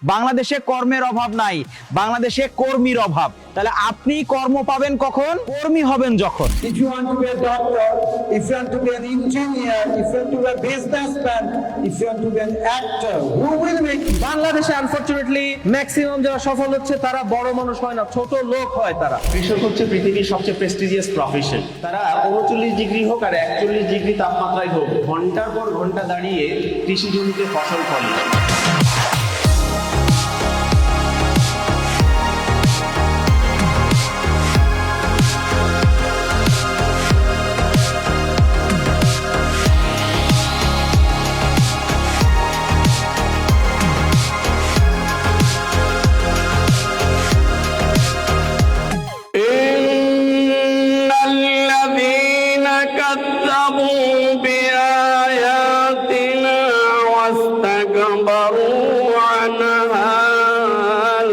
বাংলাদেশে কর্মের অভাব নাই, বাংলাদেশে কর্মীর অভাব। তাহলে আপনি কর্ম পাবেন কখন? কর্মী হবেন যখন। If you want to be a doctor, if you want to be an engineer, if you want to be a businessman, if you want to be an actor, who will make it? বাংলাদেশে unfortunately maximum যারা সফল হচ্ছে তারা বড় মানুষ হয় না, ছোট লোক হয় তারা। কৃষক হচ্ছে পৃথিবীর সবচেয়ে প্রেস্টিজিয়াস প্রফেশন। তারা 39 ডিগ্রি হোক আর 41 ডিগ্রি তাপমাত্রায় হোক, ঘন্টার পর ঘন্টা দাঁড়িয়ে কৃষি জমিতে ফসল ফলে। كذبوا بآياتنا واستكبروا عنها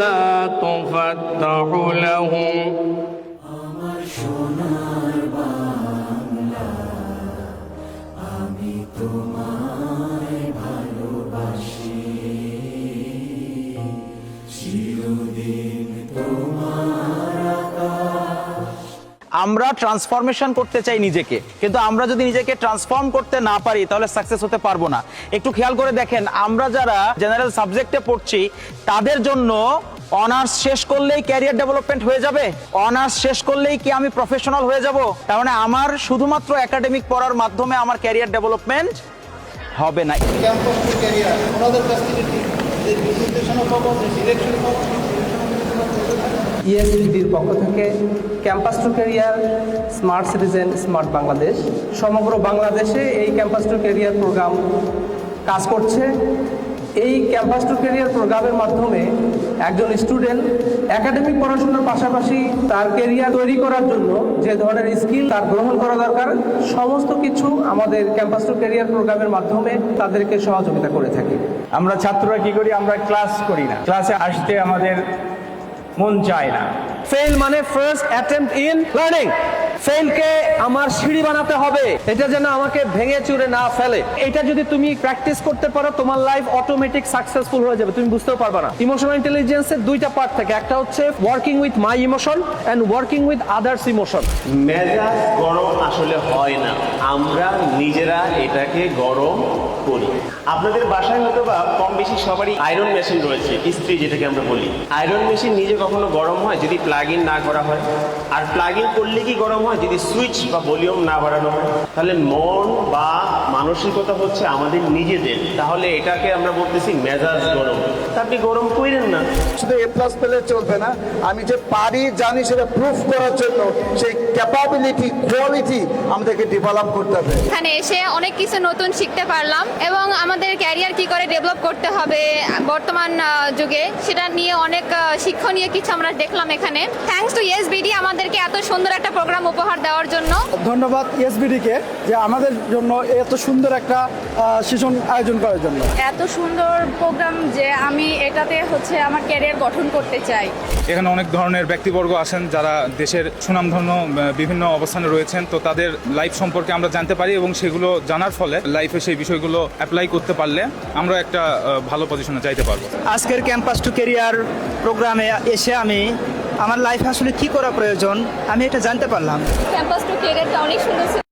لا تفتح لهم আমরা ট্রান্সফরমেশন করতে চাই নিজেকে, কিন্তু আমরা যদি নিজেকে ট্রান্সফর্ম করতে না পারি তাহলে সাকসেস হতে পারবো না। একটু খেয়াল করে দেখেন, আমরা যারা জেনারেল সাবজেক্টে পড়ছি তাদের জন্য অনার্স শেষ করলেই ক্যারিয়ার ডেভেলপমেন্ট হয়ে যাবে? অনার্স শেষ করলেই কি আমি প্রফেশনাল হয়ে যাব? তার মানে আমার শুধুমাত্র একাডেমিক পড়ার মাধ্যমে আমার ক্যারিয়ার ডেভেলপমেন্ট হবে না। ক্যাম্পাস টু ক্যারিয়ার ওনাদের কাছ থেকে যে প্রেজেন্টেশনও পাবো, যে ডিরেকশন পাবো, ইএসবিডির পক্ষ থেকে campus two career smart citizen smart Bangladesh সমগ্র বাংলাদেশে এই ক্যাম্পাস টু ক্যারিয়ার প্রোগ্রাম কাজ করছে। এই ক্যাম্পাস টু ক্যারিয়ার প্রোগ্রামের মাধ্যমে একজন স্টুডেন্ট একাডেমিক পড়াশোনার পাশাপাশি তার ক্যারিয়ার তৈরি করার জন্য যে ধরনের স্কিল তার গ্রহণ করা দরকার, সমস্ত কিছু আমাদের ক্যাম্পাস টু ক্যারিয়ার প্রোগ্রামের মাধ্যমে তাদেরকে সহযোগিতা করে থাকি। আমরা ছাত্ররা কি করি? আমরা ক্লাস করি না, ক্লাসে আসতে আমাদের মন চায় না। ফেল মানে ফার্স্ট অ্যাটেম্পট ইন লার্নিং। ফেলকে আমার সিঁড়ি বানাতে হবে, এটা যেন আমাকে ভেঙে চুরে না ফেলে। এটা যদি তুমি প্র্যাকটিস করতে পারো, তোমার লাইফ অটোমেটিক সাকসেসফুল হয়ে যাবে, তুমি বুঝতেও পারবে না। ইমোশনাল ইন্টেলিজেন্সের দুইটা পার্ট থাকে, একটা হচ্ছে working with my emotion and working with others emotion. মেজাজ গরম আসলে হয় না, আমরা নিজেরা এটাকে গরম করি। আপনাদের বাসায় হয়তো বা কম বেশি সবারই আয়রন মেশিন রয়েছে, ইস্ত্রি যেটাকে আমরা বলি। আয়রন মেশিন নিজে কখনো গরম হয় যদি প্লাগ ইন না করা হয়? আর প্লাগ ইন করলে কি গরম হয় যদি সুইচ বা ভলিউম না বাড়ানো হয়? তাহলে মন বা মানসিকতা হচ্ছে আমাদের নিজেদের, তাহলে এটাকে আমরা বলতেছি মেজাজ গরম। তা আপনি গরম করেন না। শুধু এ প্লাস পেলে চলবে না, আমি যে পারি জানি সেটা প্রুফ করার জন্য সেই ক্যাপাবিলিটি কোয়ালিটি আমাদেরকে ডেভেলপ করতে হবে। এখানে এসে অনেক কিছু নতুন শিখতে পারলাম এবং আমাদের ক্যারিয়ার কি করে ডেভেলপ করতে হবে বর্তমান যুগে সেটা নিয়ে অনেক শিক্ষণীয় কিছু আমরা দেখলাম এখানে। থ্যাঙ্কস টু ইএসবিডি আমাদেরকে এত সুন্দর একটা প্রোগ্রাম উপহার দেওয়ার জন্য। ধন্যবাদ ইএসবিডিকে যে আমাদের জন্য এত সুন্দর একটা সেশন আয়োজন করার জন্য। এত সুন্দর প্রোগ্রাম যে আমি এটাতে আমার ক্যারিয়ার গঠন করতে চাই। এখানে অনেক ধরনের ব্যক্তিবর্গ আছেন যারা দেশের সুনামধন্য বিভিন্ন অবস্থানে রয়েছেন, তো তাদের লাইফ সম্পর্কে আমরা জানতে পারি এবং সেগুলো জানার ফলে লাইফে সেই বিষয়গুলো অ্যাপ্লাই করতে পারলে আমরা একটা ভালো পজিশনে যাইতে পারবো। আজকের ক্যাম্পাস টু ক্যারিয়ার প্রোগ্রামে এসে আমি আমার লাইফে আসলে কি করা প্রয়োজন আমি এটা জানতে পারলাম। ক্যাম্পাস টু ক্যারিয়ারটা অনেক সুন্দর ছিল।